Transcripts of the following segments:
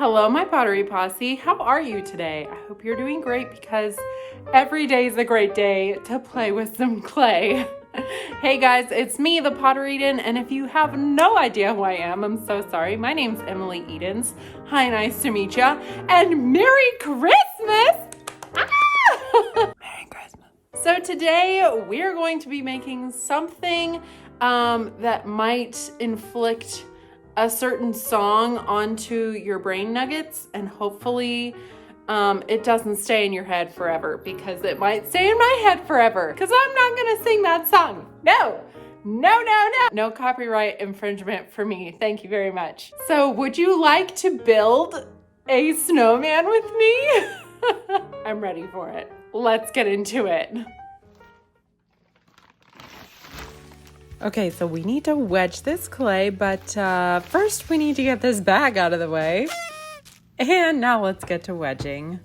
Hello, my pottery posse. How are you today? I hope you're doing great because every day is a great day to play with some clay. Hey guys, it's me, the Pottery Eden, and if you have no idea who I am, I'm so sorry. My name's Emily Edens. Hi, nice to meet ya, and Merry Christmas! Merry Christmas. So today we're going to be making something that might inflict a certain song onto your brain nuggets, and hopefully it doesn't stay in your head forever, because it might stay in my head forever because I'm not gonna sing that song. No copyright infringement for me. Thank you very much. So would you like to build a snowman with me? I'm ready for it. Let's get into it. Okay, so we need to wedge this clay, but first we need to get this bag out of the way. And now let's get to wedging.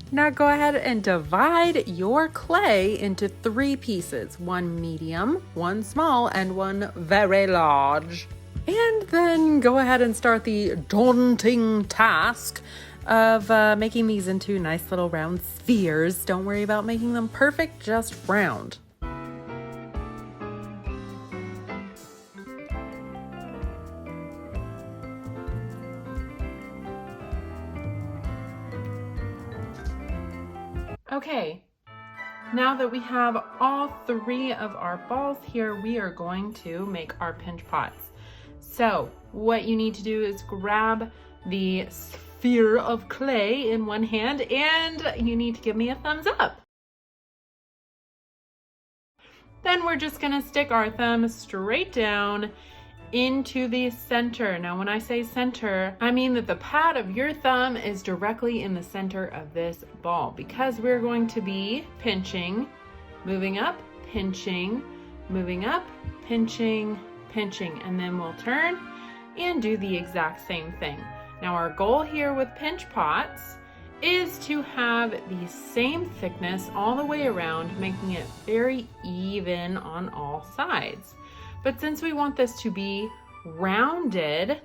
Now go ahead and divide your clay into 3 pieces, one medium, one small, and one very large. And then go ahead and start the daunting task of making these into nice little round spheres. Don't worry about making them perfect, just round. Okay, now that we have all 3 of our balls here, we are going to make our pinch pots. So what you need to do is grab the sphere of clay in one hand, and you need to give me a thumbs up. Then we're just gonna stick our thumb straight down into the center. Now when I say center, I mean that the pad of your thumb is directly in the center of this ball, because we're going to be pinching, moving up, pinching, moving up, pinching, pinching, and then we'll turn and do the exact same thing. Now our goal here with pinch pots is to have the same thickness all the way around, making it very even on all sides. But since we want this to be rounded,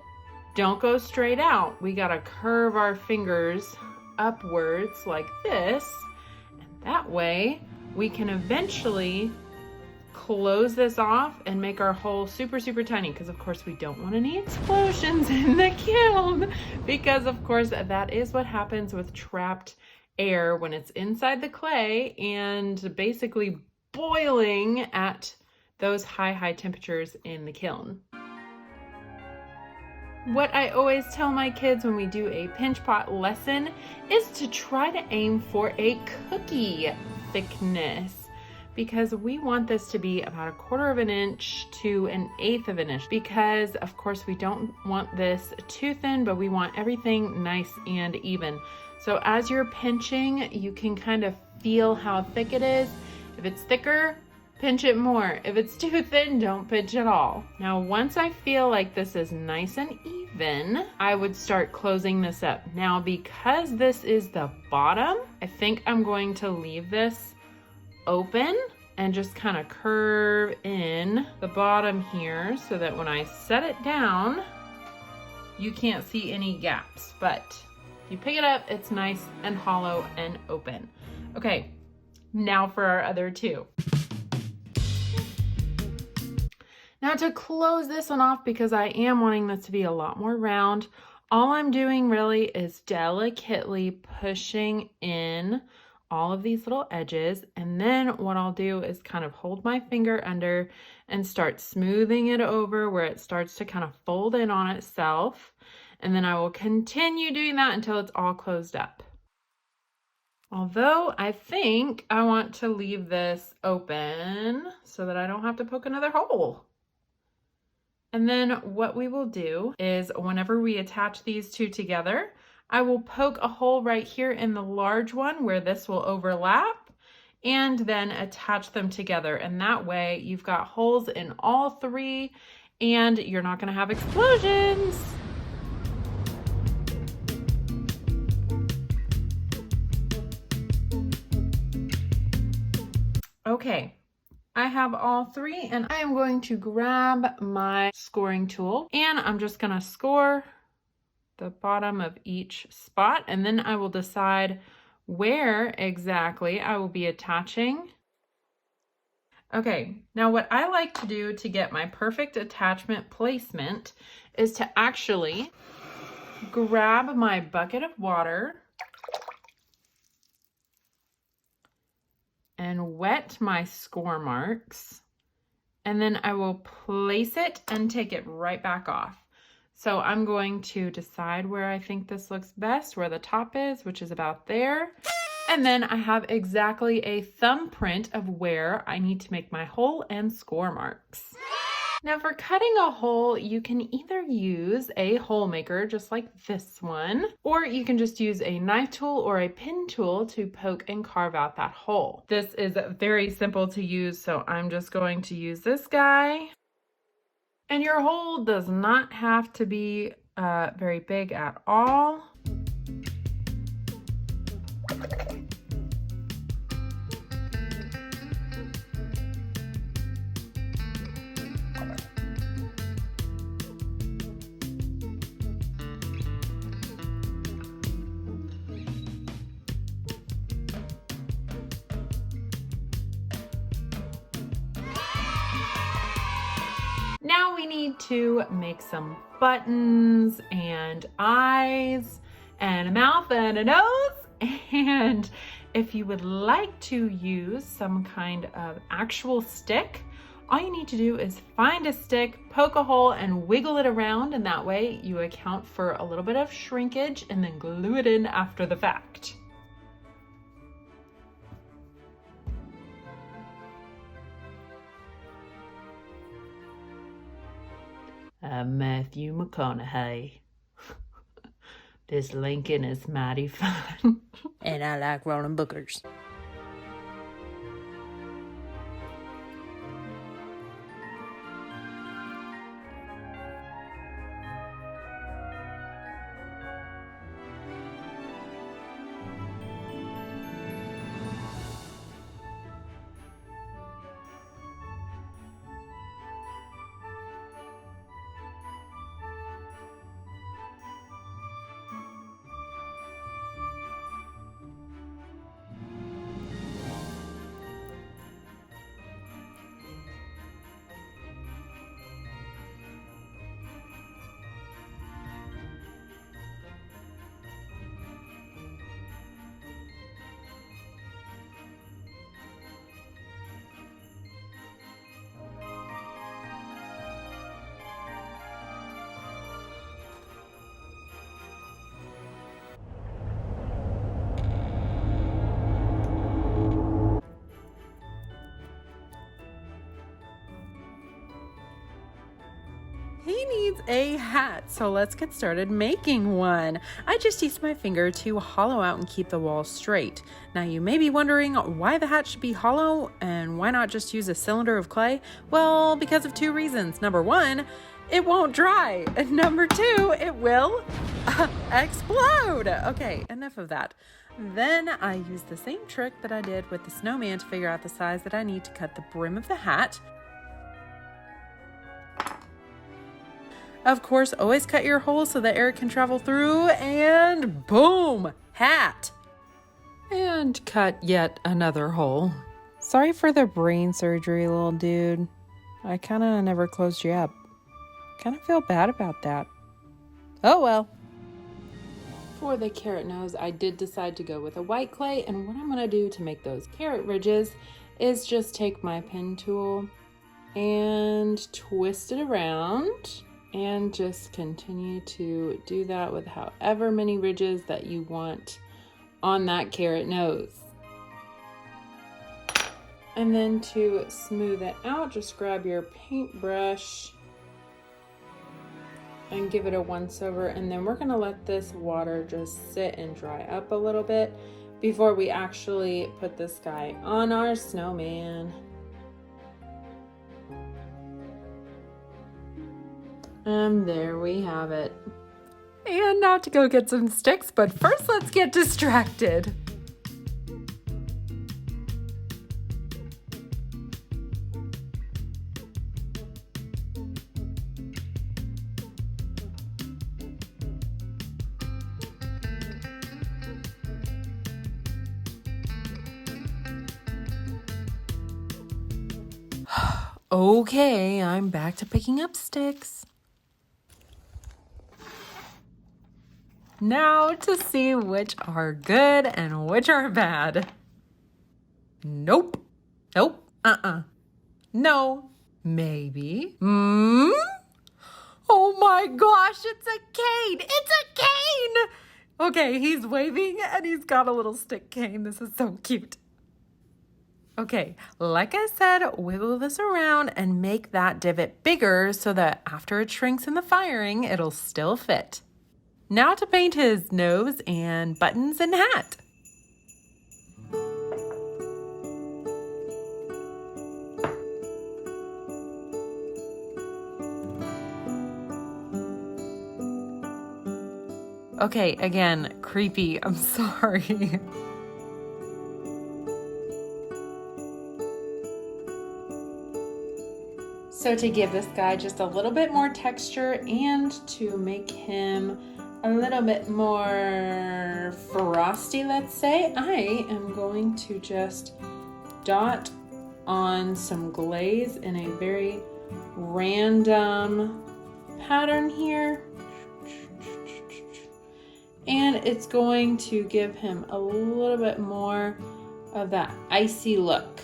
don't go straight out. We gotta curve our fingers upwards like this, and that way we can eventually close this off and make our hole super tiny, because of course we don't want any explosions in the kiln, because of course that is what happens with trapped air when it's inside the clay and basically boiling at those high temperatures in the kiln. What I always tell my kids when we do a pinch pot lesson is to try to aim for a cookie thickness, because we want this to be about 1/4 of an inch to 1/8 of an inch, because of course we don't want this too thin, but we want everything nice and even. So as you're pinching, you can kind of feel how thick it is. If it's thicker, pinch it more. If it's too thin, don't pinch at all. Now once I feel like this is nice and even, I would start closing this up. Now because this is the bottom, I think I'm going to leave this open and just kind of curve in the bottom here, so that when I set it down, you can't see any gaps, but if you pick it up, it's nice and hollow and open. Okay, now for our other 2. Now to close this one off, because I am wanting this to be a lot more round, all I'm doing really is delicately pushing in all of these little edges, and then what I'll do is kind of hold my finger under and start smoothing it over where it starts to kind of fold in on itself, and then I will continue doing that until it's all closed up. Although I think I want to leave this open so that I don't have to poke another hole. And then what we will do is, whenever we attach these 2 together, I will poke a hole right here in the large one where this will overlap, and then attach them together. And that way you've got holes in all 3 and you're not going to have explosions. Okay, I have all three and I am going to grab my scoring tool and I'm just gonna score the bottom of each spot, and then I will decide where exactly I will be attaching. Okay, now what I like to do to get my perfect attachment placement is to actually grab my bucket of water and wet my score marks, and then I will place it and take it right back off. So I'm going to decide where I think this looks best, where the top is, which is about there. And then I have exactly a thumbprint of where I need to make my hole and score marks. Now for cutting a hole, you can either use a hole maker just like this one, or you can just use a knife tool or a pin tool to poke and carve out that hole. This is very simple to use, so I'm just going to use this guy. And your hole does not have to be very big at all. Now we need to make some buttons and eyes and a mouth and a nose. And if you would like to use some kind of actual stick, all you need to do is find a stick, poke a hole, and wiggle it around, and that way you account for a little bit of shrinkage and then glue it in after the fact. I'm Matthew McConaughey. This Lincoln is mighty fun. And I like rolling boogers. He needs a hat, so let's get started making one. I just used my finger to hollow out and keep the wall straight. Now you may be wondering why the hat should be hollow and why not just use a cylinder of clay? Well, because of two reasons. Number one, it won't dry. And number two, it will explode. Okay, enough of that. Then I used the same trick that I did with the snowman to figure out the size that I need to cut the brim of the hat. Of course, always cut your holes so that air can travel through, and boom, hat. And cut yet another hole. Sorry for the brain surgery, little dude. I kind of never closed you up. Kind of feel bad about that. Oh well. For the carrot nose, I did decide to go with a white clay, and what I'm going to do to make those carrot ridges is just take my pen tool and twist it around. And just continue to do that with however many ridges that you want on that carrot nose. And then to smooth it out, just grab your paintbrush and give it a once over. And then we're going to let this water just sit and dry up a little bit before we actually put this guy on our snowman. And there we have it. And now to go get some sticks, but first let's get distracted. Okay, I'm back to picking up sticks. Now to see which are good and which are bad. Nope. Nope. No. Maybe. Oh my gosh, it's a cane! It's a cane! Okay, he's waving and he's got a little stick cane. This is so cute. Okay, like I said, wiggle this around and make that divot bigger so that after it shrinks in the firing, it'll still fit. Now to paint his nose and buttons and hat. Okay, again, creepy. I'm sorry. So to give this guy just a little bit more texture and to make him a little bit more frosty, let's say, I am going to just dot on some glaze in a very random pattern here. And it's going to give him a little bit more of that icy look.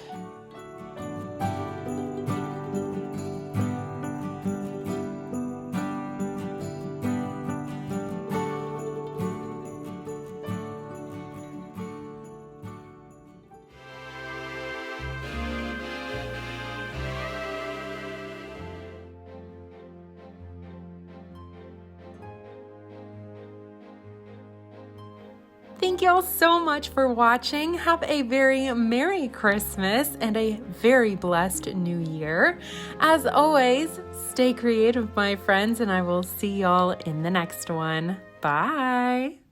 Thank you all so much for watching. Have a very Merry Christmas and a very blessed New Year. As always, stay creative, my friends, and I will see y'all in the next one. Bye.